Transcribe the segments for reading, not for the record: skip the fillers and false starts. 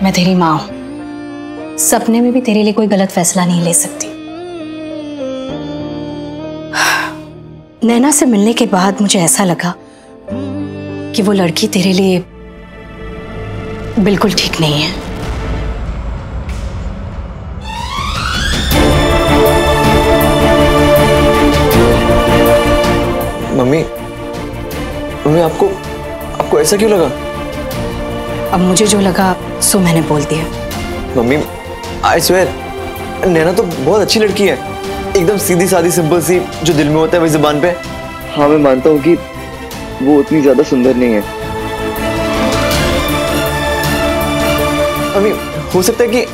मैं तेरी माँ हूं, सपने में भी तेरे लिए कोई गलत फैसला नहीं ले सकती। नैना से मिलने के बाद मुझे ऐसा लगा कि वो लड़की तेरे लिए बिल्कुल ठीक नहीं है। मम्मी, मम्मी आपको ऐसा क्यों लगा? अब मुझे जो लगा सो मैंने बोल दिया। मम्मी, आई स्वेयर, नैना तो बहुत अच्छी लड़की है, एकदम सीधी सादी सिंपल सी, जो दिल में होता है वही जुबान पे। हाँ, मैं मानता हूँ कि वो उतनी ज्यादा सुंदर नहीं है। मम्मी, हो सकता है कि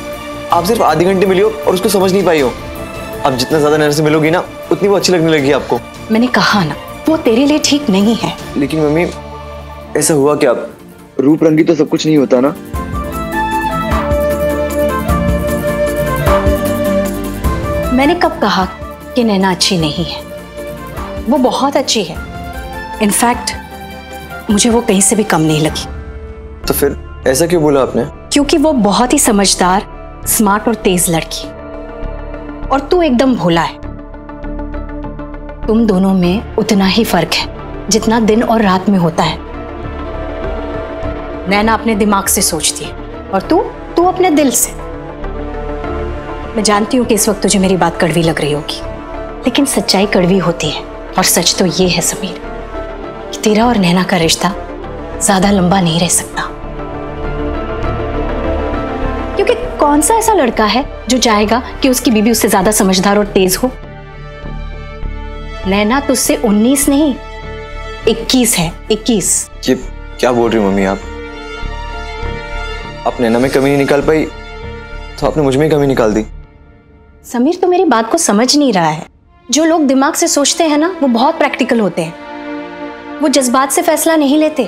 आप सिर्फ आधे घंटे मिली हो और उसको समझ नहीं पाई हो। अब जितना ज्यादा नैना से मिलोगी ना, उतनी वो अच्छी लगने लगी आपको। मैंने कहा ना, वो तेरे लिए ठीक नहीं है। लेकिन मम्मी, ऐसा हुआ क्या? रूप रंगी तो सब कुछ नहीं होता ना। मैंने कब कहा कि नैना अच्छी नहीं है? वो बहुत अच्छी है। इनफैक्ट मुझे वो कहीं से भी कम नहीं लगी। तो फिर ऐसा क्यों बोला आपने? क्योंकि वो बहुत ही समझदार, स्मार्ट और तेज लड़की, और तू एकदम भोला है। तुम दोनों में उतना ही फर्क है जितना दिन और रात में होता है। नैना अपने दिमाग से सोचती है और तू अपने दिल से। मैं जानती हूं कि इस वक्त तुझे मेरी बात कड़वी लग रही होगी, लेकिन सच्चाई कड़वी होती है। और सच तो ये है समीर कि तेरा और नैना का रिश्ता ज्यादा लंबा नहीं रह सकता। क्योंकि कौन सा ऐसा लड़का है जो चाहेगा कि उसकी बीवी उससे ज्यादा समझदार और तेज हो? नैना तुझसे 19 नहीं 21 है, 21। ये क्या बोल रही हो मम्मी आप नैना में कमी नहीं निकाल पाई तो आपने मुझ में कमी निकाल दी। समीर, तो मेरी बात को समझ नहीं रहा है। जो लोग दिमाग से सोचते हैं ना, वो बहुत प्रैक्टिकल होते हैं। वो जज्बात से फैसला नहीं लेते,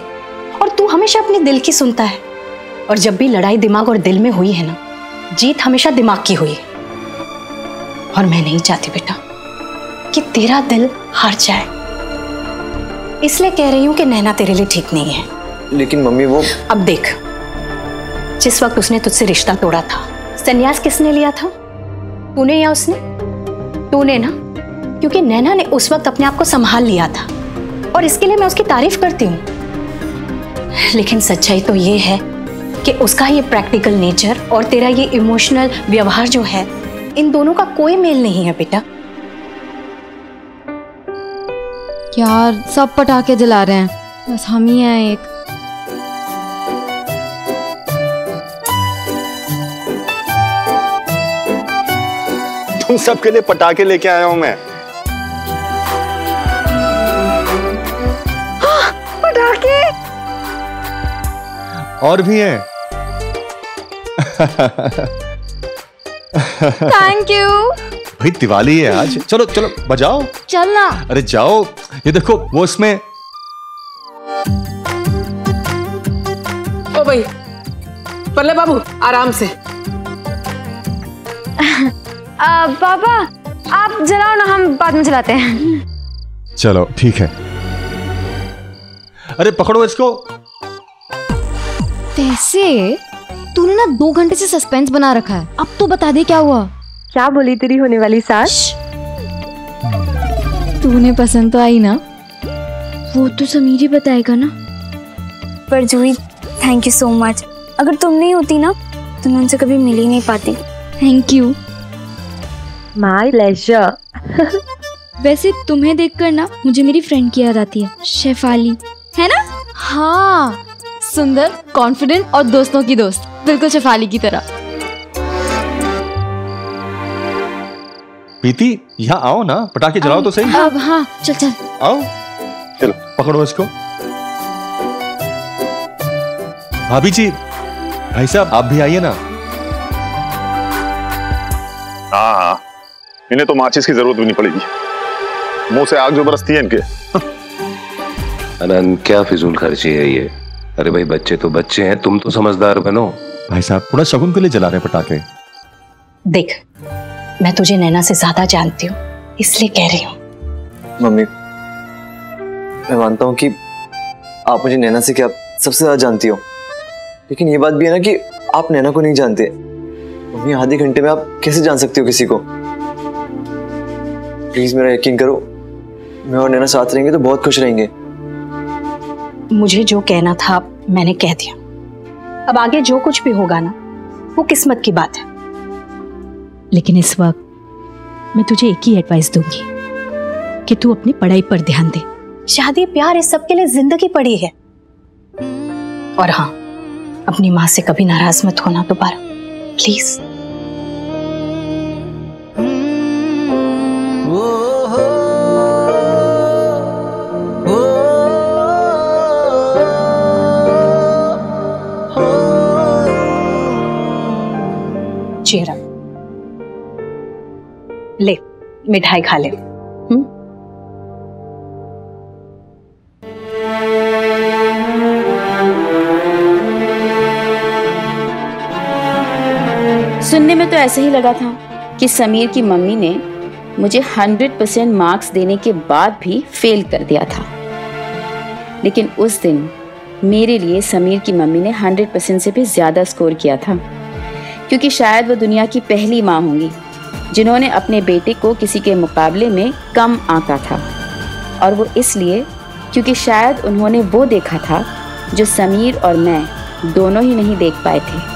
और तू हमेशा अपने दिल की सुनता है। और जब भी लड़ाई दिमाग और दिल में हुई है ना, जीत हमेशा दिमाग की हुई है। और मैं नहीं चाहती बेटा कि तेरा दिल हार जाए। इसलिए कह रही हूं कि नैना तेरे लिए ठीक नहीं है। लेकिन मम्मी वो... अब देख, जिस वक्त उसने तुझसे रिश्ता तोड़ा था, संन्यास किसने लिया था? तूने या उसने? तूने ना, क्योंकि नैना ने उस वक्त अपने आप को संभाल लिया था, और इसके लिए मैं उसकी तारीफ करती हूँ। लेकिन सच्चाई तो ये है कि उसका ये प्रैक्टिकल नेचर और तेरा ये इमोशनल व्यवहार जो है, इन दोनों का कोई मेल नहीं है बेटा। यार, सब पटाखे जला रहे हैं, बस हम ही हैं एक। तुम सबके लिए पटाखे लेके आया हूं मैं। पटाखे और भी हैं। Thank you. भाई दिवाली है आज, चलो चलो बजाओ। चलना। अरे जाओ, ये देखो वो उसमें। ओ भाई, पल्ले बाबू आराम से। पापा आप जलाओ ना, हम बाद में जलाते हैं। चलो ठीक है। अरे पकड़ो इसको। कैसे? तूने ना 2 घंटे से सस्पेंस बना रखा है, अब तो बता दे क्या हुआ। क्या बोली तेरी होने वाली सास? तूने पसंद तो आई ना? वो तो समीर ही बताएगा ना। पर जूही, थैंक यू सो मच। अगर तुम नहीं होती ना, तो मैं उनसे कभी मिल ही नहीं पाती। Thank you. My pleasure. वैसे तुम्हें देखकर ना मुझे मेरी फ्रेंड की याद आती है, शेफाली, है ना? हाँ, सुंदर, कॉन्फिडेंट और दोस्तों की दोस्त, बिल्कुल शेफाली की तरह। प्रीति, यहाँ आओ ना, पटाखे जलाओ तो सही। अब हाँ, चल चल आओ, चलो पकड़ो इसको। भाभी जी, भाई साहब आप भी आइए ना। हाँ हाँ, इन्हें तो माचिस की जरूरत भी नहीं पड़ेगी, मुंह से आग जो बरसती है इनके। अनंत, क्या फिजूल खर्ची है ये? अरे भाई, बच्चे तो बच्चे हैं, तुम तो समझदार बनो। भाई साहब थोड़ा शगुन के लिए जला रहे हैं पटाखे। देख, मैं तुझे नैना से ज्यादा जानती हूँ, इसलिए कह रही हूँ। मम्मी, मैं मानता हूँ कि आप मुझे नैना से क्या सबसे ज्यादा जानती हो, लेकिन ये बात भी है ना कि आप नैना को नहीं जानते। मम्मी आधे घंटे में आप कैसे जान सकते हो किसी को? प्लीज मेरा यकीन करो, मैं और नैना साथ रहेंगे तो बहुत खुश रहेंगे। मुझे जो कहना था मैंने कह दिया। अब आगे जो कुछ भी होगा ना वो किस्मत की बात है। लेकिन इस वक्त मैं तुझे एक ही एडवाइस दूंगी कि तू अपनी पढ़ाई पर ध्यान दे। शादी प्यार इस सब के लिए जिंदगी पड़ी है। और हाँ, अपनी माँ से कभी नाराज मत होना दोबारा, प्लीज। चेहरा ले, मिठाई खा ले। सुनने में तो ऐसे ही लगा था कि समीर की मम्मी ने मुझे 100% मार्क्स देने के बाद भी फेल कर दिया था। लेकिन उस दिन मेरे लिए समीर की मम्मी ने 100% से भी ज्यादा स्कोर किया था, क्योंकि शायद वो दुनिया की पहली माँ होंगी जिन्होंने अपने बेटे को किसी के मुकाबले में कम आंका था। और वो इसलिए क्योंकि शायद उन्होंने वो देखा था जो समीर और मैं दोनों ही नहीं देख पाए थे।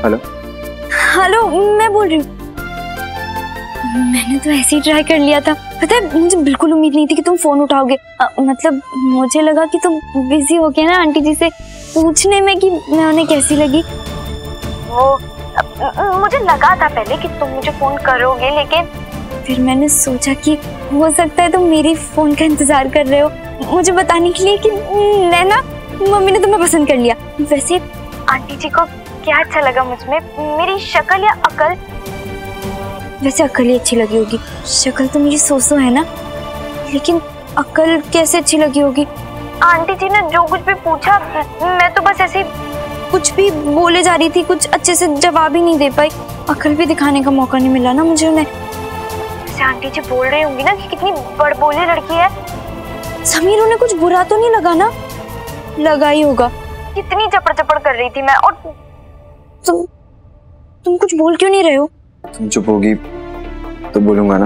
हेलो हेलो, मैं बोल रही हूँ। मैंने तो ऐसे ही ट्राई कर लिया था। पता है, मुझे बिल्कुल उम्मीद नहीं थी कि तुम फोन उठाओगे। मतलब मुझे लगा कि तुम बिजी हो गए ना आंटी जी से पूछने में कि मैं उन्हें कैसी लगी। वो मुझे लगा था पहले कि तुम मुझे फोन करोगे, लेकिन फिर मैंने सोचा कि हो सकता है तुम मेरी फोन का इंतजार कर रहे हो मुझे बताने के लिए कि नैना मम्मी ने तुम्हें पसंद कर लिया। वैसे आंटी जी को क्या अच्छा लगा मुझमें, मेरी शक्ल या अकल? वैसे अकल ही अच्छी लगी होगी, शक्ल तो मेरी सो है ना, लेकिन अकल कैसे अच्छी लगी होगी? आंटी जी ने जो कुछ भी पूछा मैं तो बस ऐसे कुछ भी बोले जा रही थी, कुछ अच्छे से जवाब ही नहीं दे पाई। अकल भी दिखाने का मौका नहीं मिला ना मुझे उन्हें। वैसे आंटी जी बोल रही होंगी ना कि कितनी बड़बोली लड़की है। समीर उन्हें कुछ बुरा तो नहीं लगा ना? लगा ही होगा, कितनी चपड़ चपड़ कर रही थी मैं। और तुम कुछ बोल क्यों नहीं रहे हो? तुम चुप होगी तो बोलूंगा ना।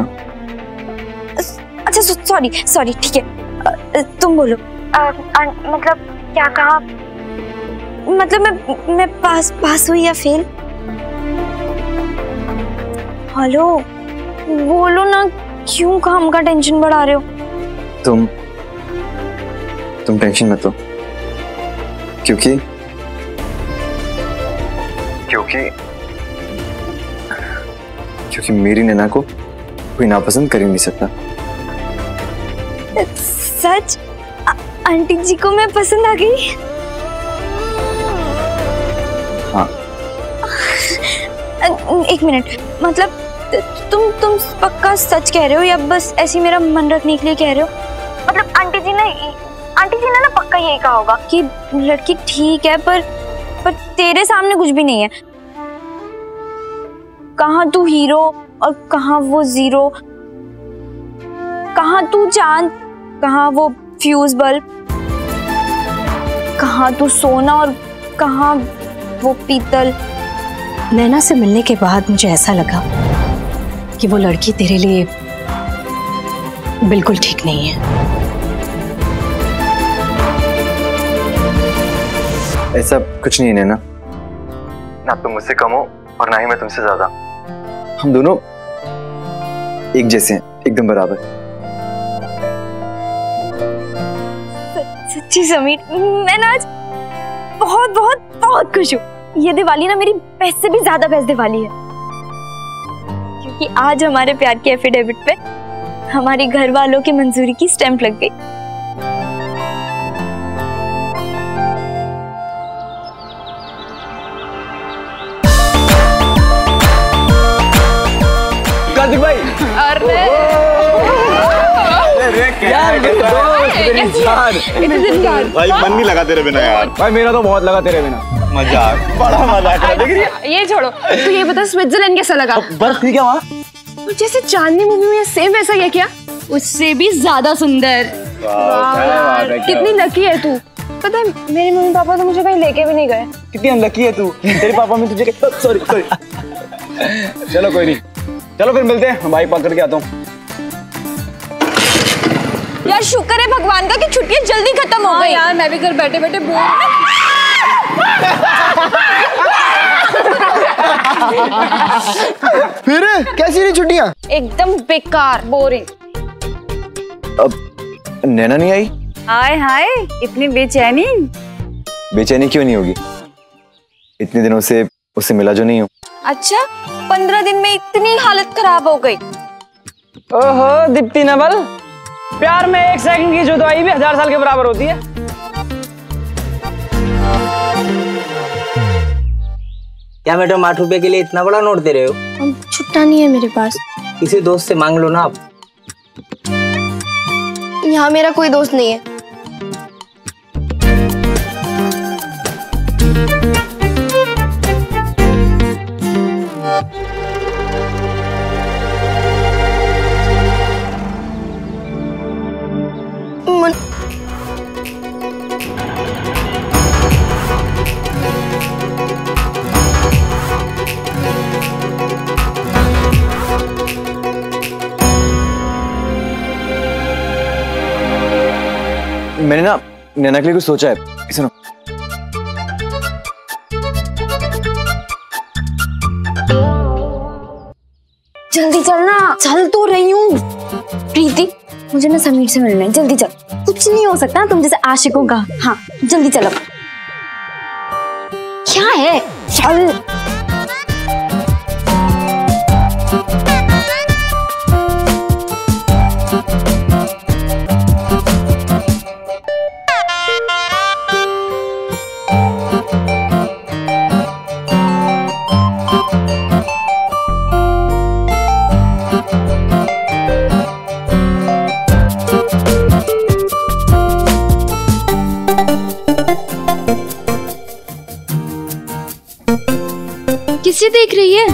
अच्छा सॉरी ठीक है, तुम बोलो। मतलब क्या कहा? मतलब मैं पास हुई या फेल? हेलो बोलो ना, क्यों काम का टेंशन बढ़ा रहे हो? तुम टेंशन मत लो, क्योंकि मेरी नैना को कोई नापसंद कर ही नहीं सकता। सच? आंटी जी को मैं पसंद आ गई? हाँ। एक मिनट, मतलब तुम पक्का सच कह रहे हो या बस ऐसे मेरा मन रखने के लिए कह रहे हो? मतलब आंटी जी ने ना पक्का यही कहा होगा कि लड़की ठीक है पर तेरे सामने कुछ भी नहीं है। कहाँ तू हीरो और कहाँ वो जीरो, कहाँ तू चांद कहाँ वो फ्यूज बल्ब, कहाँ तू सोना और कहाँ वो पीतल। नैना से मिलने के बाद मुझे ऐसा लगा कि वो लड़की तेरे लिए बिल्कुल ठीक नहीं है। ऐसा कुछ नहीं है नैना, ना तुम मुझसे कम हो और ना ही मैं तुमसे ज्यादा। हम दोनों एक जैसे हैं, एकदम बराबर। सच्ची समीर, मैं ना आज बहुत बहुत बहुत खुश हूँ। ये दिवाली ना मेरी बेस्ट से भी ज्यादा बेस्ट दिवाली है, क्योंकि आज हमारे प्यार के एफिडेविट पे हमारे घर वालों की मंजूरी की स्टैंप लग गई। कार्तिक भाई, अरे यार भाई मन नहीं लगा तेरे बिना यार। भाई मेरा तो बहुत लगा तेरे बिना। मजाक, बड़ा मजाक कर देख रही है। ये छोड़ो, तू ये बता स्विट्जरलैंड कैसा लगा? बर्फ थी क्या वहाँ? जैसे चांदनी मूवी में सेम वैसा ही है क्या? उससे भी ज्यादा सुंदर। कितनी लकी है तू। पता है मेरे मम्मी पापा तो मुझे कहीं लेके भी नहीं गए। कितनी अनलकी है तू। तेरे पापा में तुझे सॉरी। चलो कोई नहीं, चलो फिर मिलते हैं। बाइक पकड़ के आता हूँ। यार शुक्र है भगवान का कि छुट्टियां जल्दी खत्म हो गई। यार मैं भी घर बैठे बैठे फिर कैसी रही छुट्टियां? एकदम बेकार, बोरिंग। अब नैना नहीं आई? हाय हाय, इतनी बेचैनी? बेचैनी क्यों नहीं होगी, इतने दिनों से उससे मिला जो नहीं हूँ। अच्छा, 15 दिन में इतनी हालत खराब हो गई? ओहो दीप्ति नवल, प्यार में 1 सेकंड की जुदाई भी 1000 साल के बराबर होती है। क्या मैडम 8 रुपए के लिए इतना बड़ा नोट दे रहे हो? छुट्टा नहीं है मेरे पास। किसी दोस्त से मांग लो ना आप। यहाँ मेरा कोई दोस्त नहीं है। मैंने ना नैना के लिए कुछ सोचा है, सुनो। जल्दी चलना। चल तो रही हूँ। प्रीति, मुझे ना समीर से मिलना है, जल्दी चल। कुछ नहीं हो सकता तुम जैसे आशिकों का। हाँ जल्दी चलो। क्या है, चल। किसे देख रही है?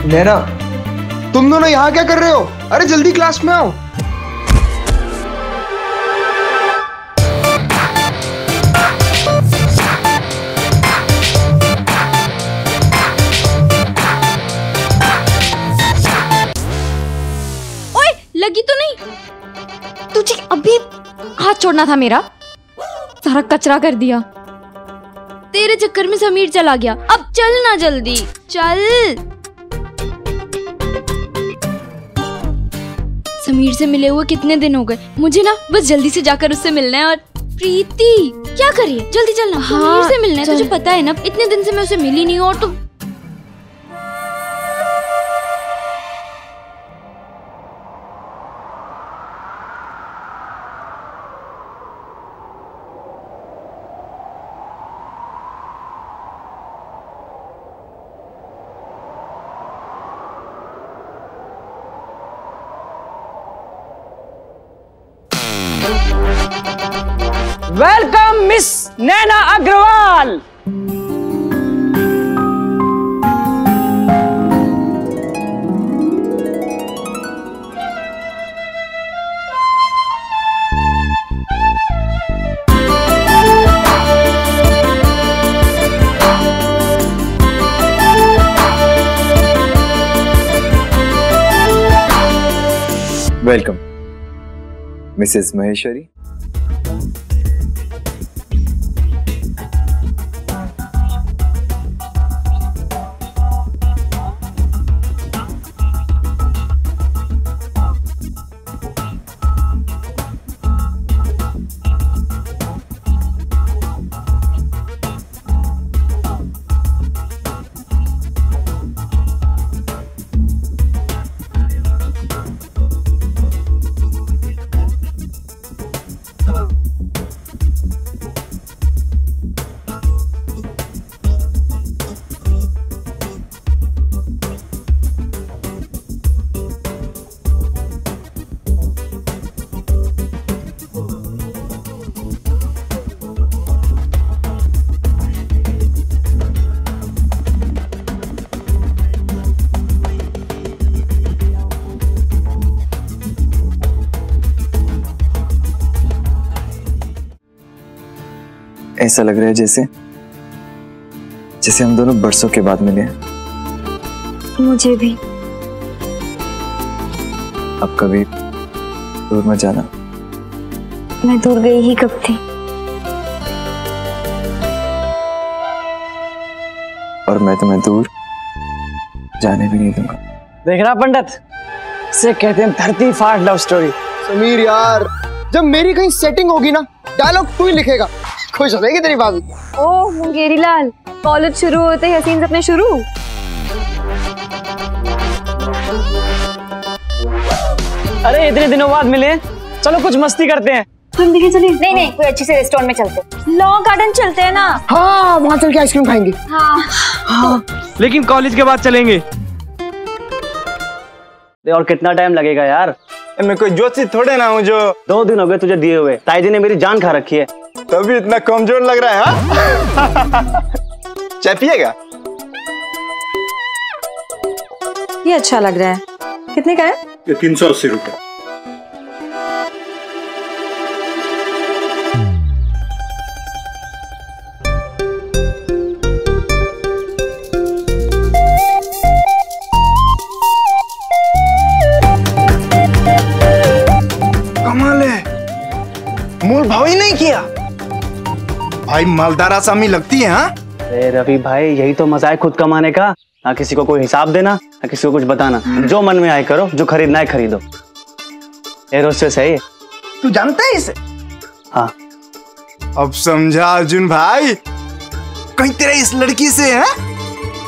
नैना, तुम दोनों यहाँ क्या कर रहे हो? अरे जल्दी क्लास में आओ। ओए, लगी तो नहीं? तुझे अभी हाथ छोड़ना था मेरा, सारा कचरा कर दिया। तेरे चक्कर में समीर चला गया। अब चल ना जल्दी, चल। समीर से मिले हुए कितने दिन हो गए, मुझे ना बस जल्दी से जाकर उससे मिलना है। और प्रीति क्या करिए, जल्दी चलना। हाँ, समीर से मिलना है, तुझे पता है ना इतने दिन से मैं उसे मिली नहीं हूँ। और तुम welcome miss Naina Agarwal. Welcome Mrs Maheshwari. ऐसा लग रहा है जैसे हम दोनों बरसों के बाद मिले हैं। मुझे भी। अब कभी दूर मत जाना। मैं दूर गई ही कब थी। और मैं तुम्हें दूर जाने भी नहीं दूंगा। देख रहा पंडित, से कहते हैं धरती फाड़ लव स्टोरी। समीर यार, जब मेरी कहीं सेटिंग होगी ना, डायलॉग तू ही लिखेगा। खुश हो जाएगी तेरी भाभी। ओह मुंगेरी लाल, कॉलेज शुरू होते ही हसीन सपने शुरू। अरे इतने दिनों बाद मिले, चलो कुछ मस्ती करते हैं। हम देखें चलिए। नहीं, कोई अच्छी से रेस्टोरेंट में चलते। लॉ गार्डन चलते हैं ना। हाँ, वहाँ चल के आइसक्रीम खाएंगे। हाँ। लेकिन कॉलेज के बाद चलेंगे। और कितना टाइम लगेगा यार? मैं कोई ज्योतिषी थोड़े ना हूँ जो 2 दिन हो गए तुझे दिए हुए। ताई जी ने मेरी जान खा रखी है। तभी इतना कमजोर लग रहा है। हाँ? चाय पिएगा? ये अच्छा लग रहा है। कितने का है? ये 380 रुपए। कमाल है, मोल भाव ही नहीं किया भाई। मालदार आसामी लगती है। हाँ अरे रवि भाई, यही तो मजा है खुद कमाने का। ना किसी को कोई हिसाब देना, ना किसी को कुछ बताना। जो मन में आए करो, जो खरीदना है खरीदो। एरोस्टेस है ये। तू जानता है इसे? हाँ। अब समझा अर्जुन भाई, कहीं तेरा इस लड़की से है?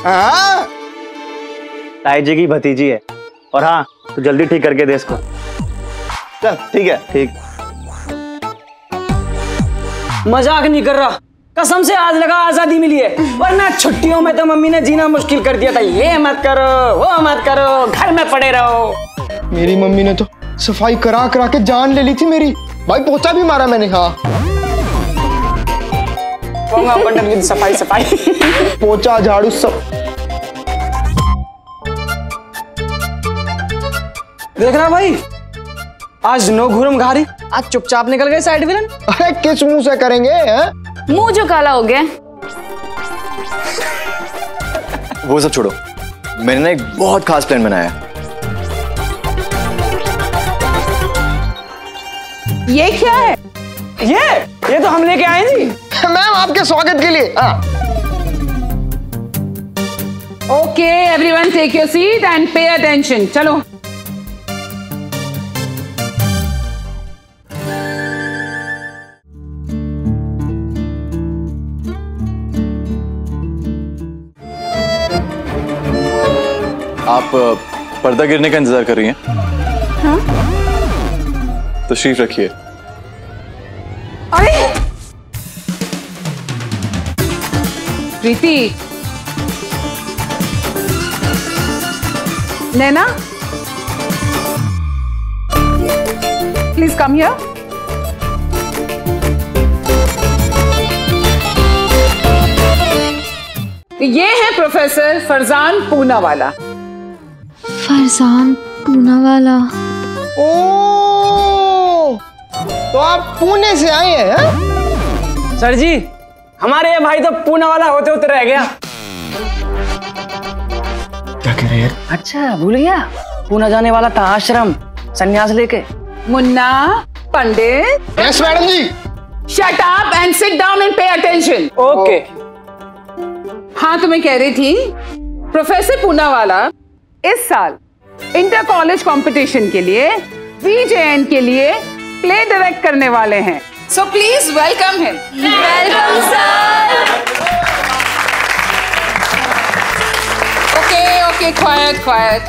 हाँ? ताई जी की भतीजी है। और हाँ, तू जल्दी ठीक करके दे इसको। चल ठीक है। ठीक। मजाक नहीं कर रहा, कसम से आज लगा आजादी मिली है, वरना छुट्टियों में तो मम्मी ने जीना मुश्किल कर दिया था। ये मत करो, वो मत करो, घर में पड़े रहो। मेरी मम्मी ने तो सफाई करा करा के जान ले ली थी मेरी। भाई पोछा भी मारा मैंने। हाँ पंडित की सफाई पोछा झाड़ू सब। देख रहा भाई, आज नो घूरम घारी, आज चुपचाप निकल गए साइड विलन। अरे किस मुंह से करेंगे? मुंह जो काला हो गया। वो सब छोड़ो, मैंने ना एक बहुत खास प्लान बनाया है। ये क्या है? ये तो हम लेके आए जी। मैम आपके स्वागत के लिए। हाँ। Okay everyone take your seat and pay attention. चलो आप पर्दा गिरने का इंतजार कर रही हैं? हाँ? तशरीफ रखिए। अरे प्रीति, नैना, प्लीज कम हियर। ये है प्रोफेसर फरजान पूनावाला। फरजान पूनावाला। ओ, तो आप पुणे से आए हैं? सर जी, हमारे ये भाई तो पूनावाला होते होते रह गया। क्या कह रहे हैं? अच्छा भूल गया, पूना जाने वाला था आश्रम संन्यास लेके। Munna, Pandit. Yes madam ji. Shut up and sit down and pay attention. Okay. हाँ, तो मैं कह रही थी, प्रोफेसर पूनावाला इस साल इंटर कॉलेज कंपटीशन के लिए VJN के लिए प्ले डायरेक्ट करने वाले हैं। So please welcome him. Welcome sir. Okay quite quite.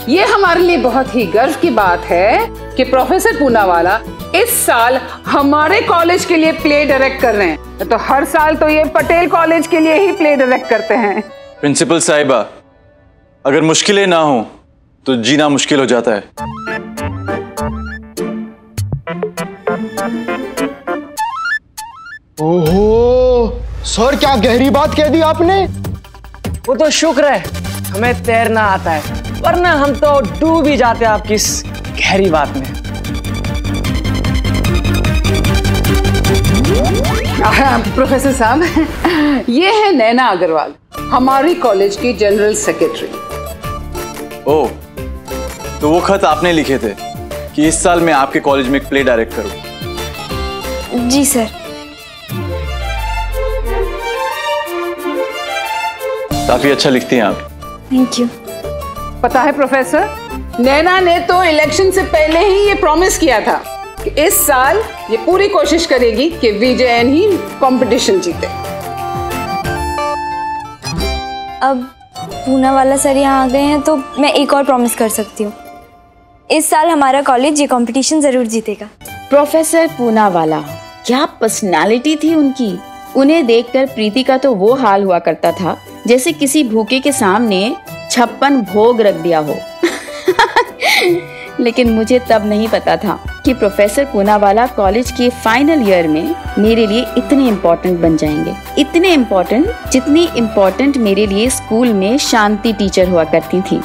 ये हमारे लिए बहुत ही गर्व की बात है कि प्रोफेसर पूनावाला इस साल हमारे कॉलेज के लिए प्ले डायरेक्ट कर रहे हैं। तो हर साल तो ये पटेल कॉलेज के लिए ही प्ले डायरेक्ट करते हैं। प्रिंसिपल साहिबा, अगर मुश्किलें ना हो तो जीना मुश्किल हो जाता है। ओहो सर, क्या गहरी बात कह दी आपने। वो तो शुक्र है हमें तैरना आता है, वरना हम तो डूब ही जाते आपकी इस गहरी बात में। प्रोफेसर साहब, ये है नैना अग्रवाल, हमारी कॉलेज की जनरल सेक्रेटरी। ओह, तो वो खत आपने लिखे थे कि इस साल मैं आपके कॉलेज में एक प्ले डायरेक्ट करूं। जी सर। काफी अच्छा लिखती हैं आप। Thank you. पता है प्रोफेसर, नैना ने तो इलेक्शन से पहले ही ये प्रॉमिस किया था कि इस साल ये पूरी कोशिश करेगी कि VJN ही कंपटीशन जीते। अब पूनावाला सर यहाँ आ गए हैं तो मैं एक और प्रॉमिस कर सकती हूँ, इस साल हमारा कॉलेज ये कंपटीशन जरूर जीतेगा। प्रोफेसर पूनावाला, क्या पर्सनालिटी थी उनकी। उन्हें देखकर प्रीति का तो वो हाल हुआ करता था जैसे किसी भूखे के सामने 56 भोग रख दिया हो। लेकिन मुझे तब नहीं पता था कि प्रोफेसर पूनावाला कॉलेज के फाइनल ईयर में मेरे लिए इतने इम्पोर्टेंट बन जाएंगे। इतने इम्पोर्टेंट जितनी इम्पोर्टेंट मेरे लिए स्कूल में शांति टीचर हुआ करती थी।